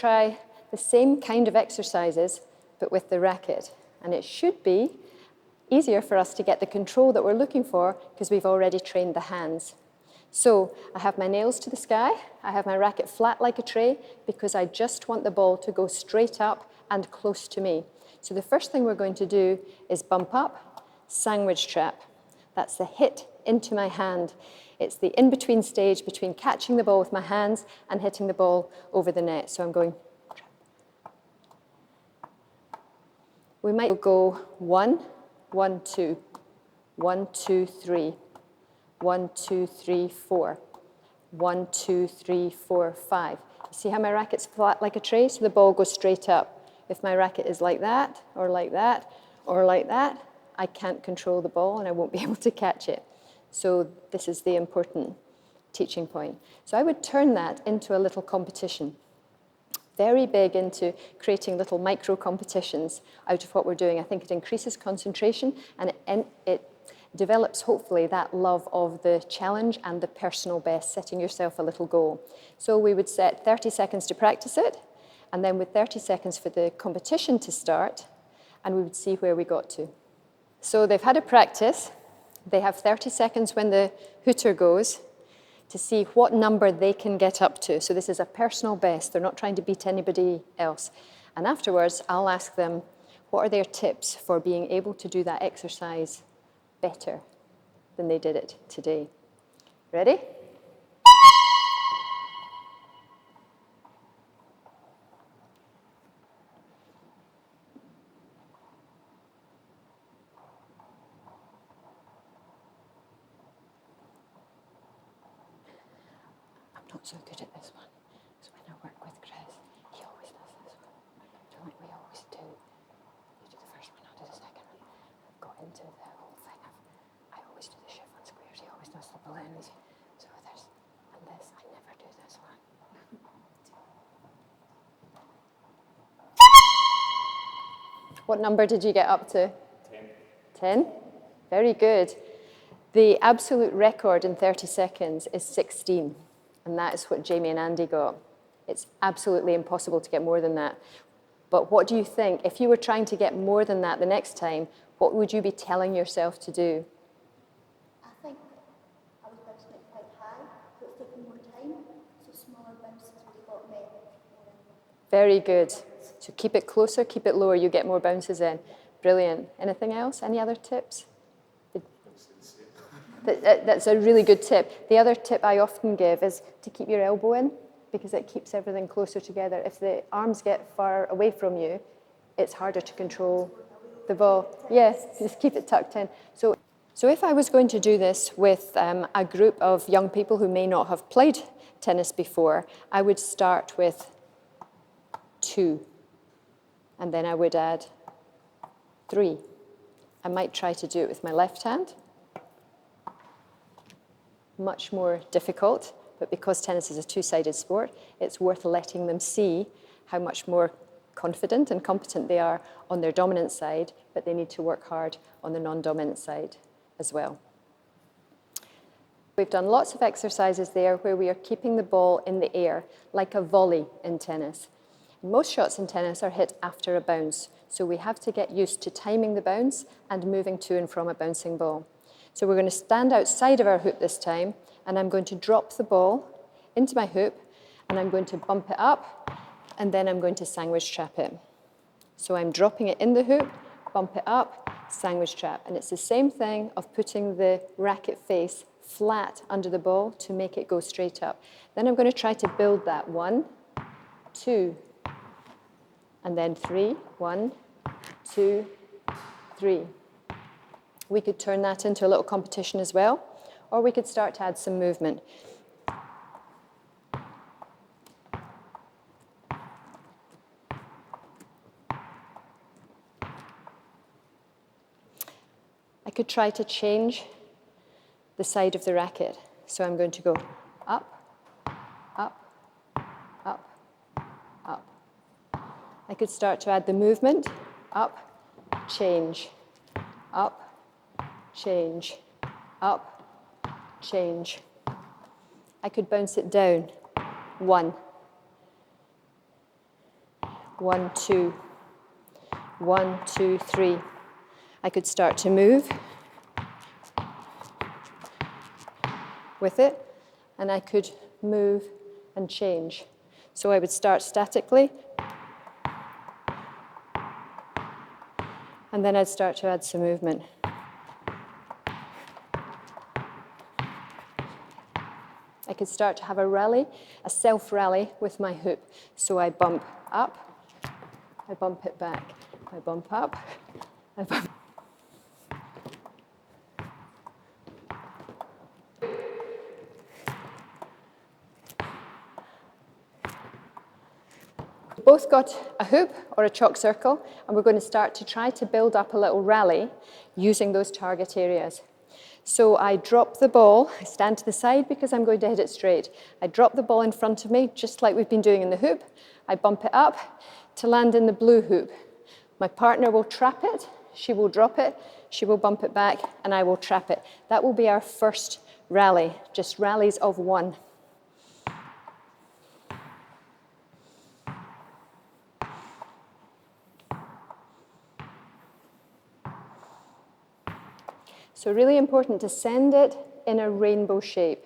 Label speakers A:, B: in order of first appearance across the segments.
A: try the same kind of exercises, but with the racket. And it should be easier for us to get the control that we're looking for because we've already trained the hands. So I have my nails to the sky, I have my racket flat like a tray because I just want the ball to go straight up and close to me. So the first thing we're going to do is bump up, sandwich trap. That's the hit into my hand. It's the in-between stage between catching the ball with my hands and hitting the ball over the net. So I'm going. We might go 1, 1, 2, 1, 2, 3, 1, 2, 3, 4, 1, 2, 3, 4, 5. You see how my racket's flat like a tray? So the ball goes straight up. If my racket is like that, or like that, or like that, I can't control the ball and I won't be able to catch it. So this is the important teaching point. So I would turn that into a little competition. Very big into creating little micro competitions out of what we're doing. I think it increases concentration and it develops, hopefully, that love of the challenge and the personal best, setting yourself a little goal. So we would set 30 seconds to practice it, and then with 30 seconds for the competition to start, and we would see where we got to. So they've had a practice. They have 30 seconds when the hooter goes to see what number they can get up to. So this is a personal best. They're not trying to beat anybody else. And afterwards, I'll ask them, what are their tips for being able to do that exercise better than they did it today? Ready? I'm not so good at this one. So when I work with Chris, he always does this one. So like we always do. You do the first one, I'll do the second one. I've got into the whole thing of, I always do the chiffon squares, he always does the balloons. So there's, and this, I never do this one. What number did you get up to? 10? 10? Very good. The absolute record in 30 seconds is 16. And that is what Jamie and Andy got. It's absolutely impossible to get more than that. But what do you think? If you were trying to get more than that the next time, what would you be telling yourself to do?
B: I think I was bouncing it quite high, so it's taking more time, so smaller bounces would have got me.
A: Very good. So keep it closer, keep it lower, you get more bounces in. Brilliant. Anything else? Any other tips? That's a really good tip. The other tip I often give is to keep your elbow in because it keeps everything closer together. If the arms get far away from you, it's harder to control the ball. Yes, just keep it tucked in. So if I was going to do this with a group of young people who may not have played tennis before, I would start with 2, and then I would add 3. I might try to do it with my left hand. Much more difficult, but because tennis is a two-sided sport, it's worth letting them see how much more confident and competent they are on their dominant side, but they need to work hard on the non-dominant side as well. We've done lots of exercises there where we are keeping the ball in the air, like a volley in tennis. Most shots in tennis are hit after a bounce, so we have to get used to timing the bounce and moving to and from a bouncing ball. So we're going to stand outside of our hoop this time, and I'm going to drop the ball into my hoop, and I'm going to bump it up, and then I'm going to sandwich trap it. So I'm dropping it in the hoop, bump it up, sandwich trap. And it's the same thing of putting the racket face flat under the ball to make it go straight up. Then I'm going to try to build that 1, 2, and then 3. 1, 2, 3. We could turn that into a little competition as well, or we could start to add some movement. I could try to change the side of the racket. So I'm going to go up, up, up, up. I could start to add the movement, up, change, up, change, up, change. I could bounce it down. 1, 1, 2, 1, 2, 3. I could start to move with it, and I could move and change. So I would start statically, and then I'd start to add some movement. I could start to have a rally, a self-rally with my hoop. So I bump up, I bump it back, I bump up, I bump. We've both got a hoop or a chalk circle, and we're going to start to try to build up a little rally using those target areas. So I drop the ball, I stand to the side because I'm going to hit it straight. I drop the ball in front of me, just like we've been doing in the hoop. I bump it up to land in the blue hoop. My partner will trap it, she will drop it, she will bump it back, and I will trap it. That will be our first rally, just rallies of 1. So really important to send it in a rainbow shape.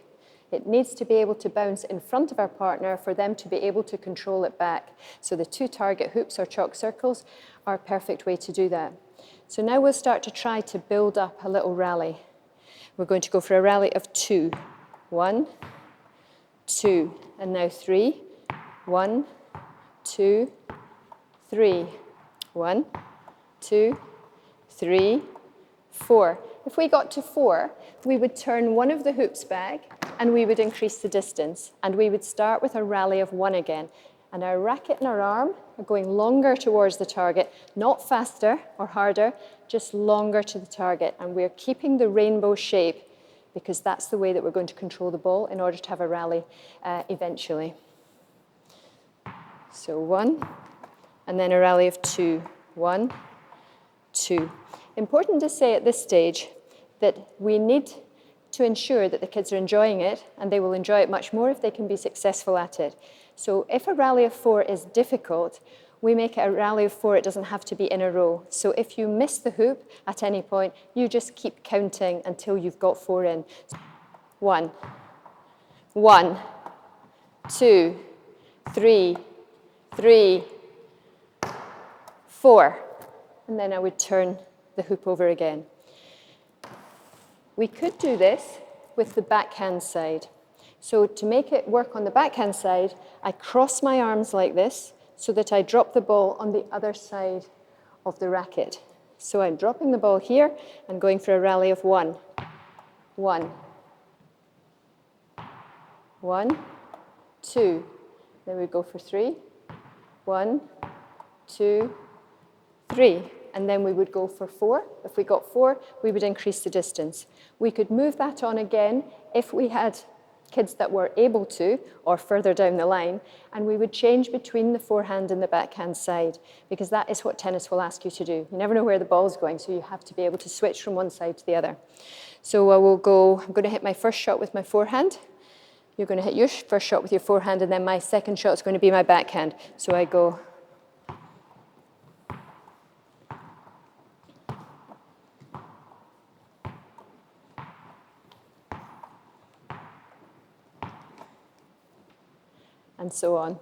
A: It needs to be able to bounce in front of our partner for them to be able to control it back. So the 2 target hoops or chalk circles are a perfect way to do that. So now we'll start to try to build up a little rally. We're going to go for a rally of 2. 1, 2, and now 3. 1, 2, 3. 1, 2, 3, 4. If we got to 4, we would turn one of the hoops back and we would increase the distance. And we would start with a rally of 1 again. And our racket and our arm are going longer towards the target, not faster or harder, just longer to the target. And we're keeping the rainbow shape because that's the way that we're going to control the ball in order to have a rally eventually. So 1, and then a rally of 2. 1, 2. Important to say at this stage that we need to ensure that the kids are enjoying it, and they will enjoy it much more if they can be successful at it. So if a rally of 4 is difficult, we make it a rally of 4. It doesn't have to be in a row. So if you miss the hoop at any point, you just keep counting until you've got 4 in. 1, 1, 2, 3, 3, 4. And then I would turn the hoop over again. We could do this with the backhand side. So to make it work on the backhand side, I cross my arms like this so that I drop the ball on the other side of the racket. So I'm dropping the ball here and going for a rally of 1. 1. 1, 2. Then we go for 3. 1, 2, 3. And then we would go for 4. If we got 4, we would increase the distance. We could move that on again if we had kids that were able to, or further down the line, and we would change between the forehand and the backhand side, because that is what tennis will ask you to do. You never know where the ball is going, so you have to be able to switch from one side to the other. So I'm going to hit my first shot with my forehand. You're going to hit your first shot with your forehand, and then my second shot is going to be my backhand. So I go. And so on.